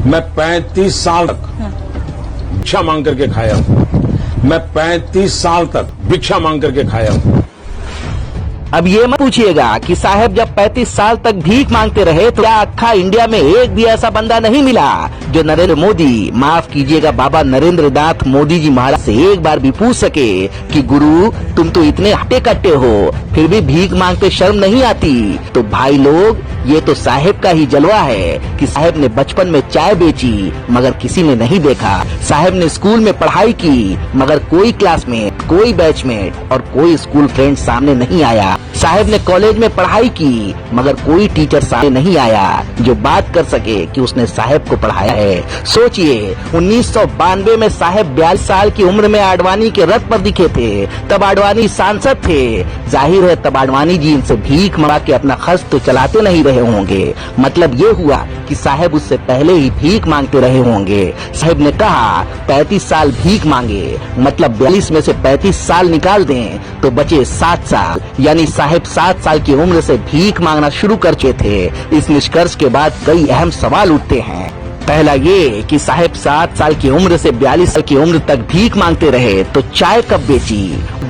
मैं 35 साल तक भिक्षा मांग करके खाया हूं। मैं 35 साल तक भिक्षा मांग करके खाया हूं। अब ये मत पूछिएगा कि साहब जब 35 साल तक भीख मांगते रहे तो क्या अक्खा इंडिया में एक भी ऐसा बंदा नहीं मिला जो नरेंद्र मोदी, माफ कीजिएगा बाबा नरेंद्र नाथ मोदी जी महाराज से एक बार भी पूछ सके कि गुरु तुम तो इतने हट्टे कट्टे हो फिर भी भीख मांगते शर्म नहीं आती। तो भाई लोग ये तो साहेब का ही जलवा है कि साहेब ने बचपन में चाय बेची मगर किसी ने नहीं देखा। साहेब ने स्कूल में पढ़ाई की मगर कोई क्लासमेट, कोई बैचमेट और कोई स्कूल फ्रेंड सामने नहीं आया। साहेब ने कॉलेज में पढ़ाई की मगर कोई टीचर सामने नहीं आया जो बात कर सके कि उसने साहेब को पढ़ाया है। सोचिए 1992 में साहेब 42 साल की उम्र में आडवाणी के रथ पर दिखे थे। तब आडवाणी सांसद थे। जाहिर है तब आडवाणी जी इनसे भीख मंगा के अपना खर्च तो चलाते नहीं रहे होंगे। मतलब ये हुआ कि साहेब उससे पहले ही भीख मांगते रहे होंगे। साहेब ने कहा 35 साल भीख मांगे मतलब 42 में से 35 साल निकाल दें तो बचे 7 साल, यानी साहेब 7 साल की उम्र से भीख मांगना शुरू कर चुके थे। इस निष्कर्ष के बाद कई अहम सवाल उठते हैं। पहला ये कि साहेब 7 साल की उम्र से 42 साल की उम्र तक भीख मांगते रहे तो चाय कब बेची।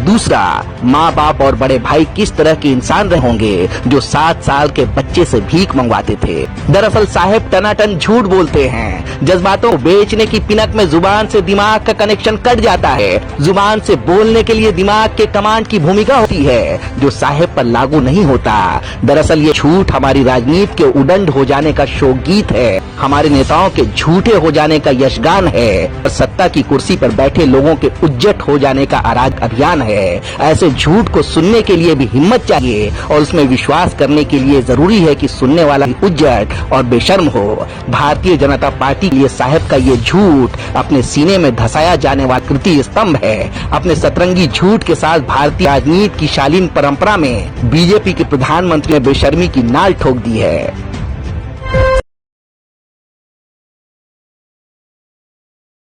दूसरा, माँ बाप और बड़े भाई किस तरह के इंसान रहे होंगे जो 7 साल के बच्चे से भीख मंगवाते थे। दरअसल साहेब टनाटन झूठ बोलते हैं। जज्बातों को बेचने की पिनक में जुबान से दिमाग का कनेक्शन कट जाता है। जुबान से बोलने के लिए दिमाग के कमांड की भूमिका होती है जो साहेब पर लागू नहीं होता। दरअसल ये झूठ हमारी राजनीति के उदंड हो जाने का शोकगीत है, हमारे नेताओं के झूठे हो जाने का यशगान है और सत्ता की कुर्सी पर बैठे लोगों के उज्जट हो जाने का अराजक अभियान है। ऐसे झूठ को सुनने के लिए भी हिम्मत चाहिए और उसमें विश्वास करने के लिए जरूरी है कि सुनने वाला उज्जट और बेशर्म हो। भारतीय जनता पार्टी के लिए साहेब का ये झूठ अपने सीने में धसाया जाने वाला कृति स्तंभ है। अपने सतरंगी झूठ के साथ भारतीय राजनीति की शालीन परंपरा में बीजेपी के प्रधानमंत्री ने बेशर्मी की नाल ठोक दी है।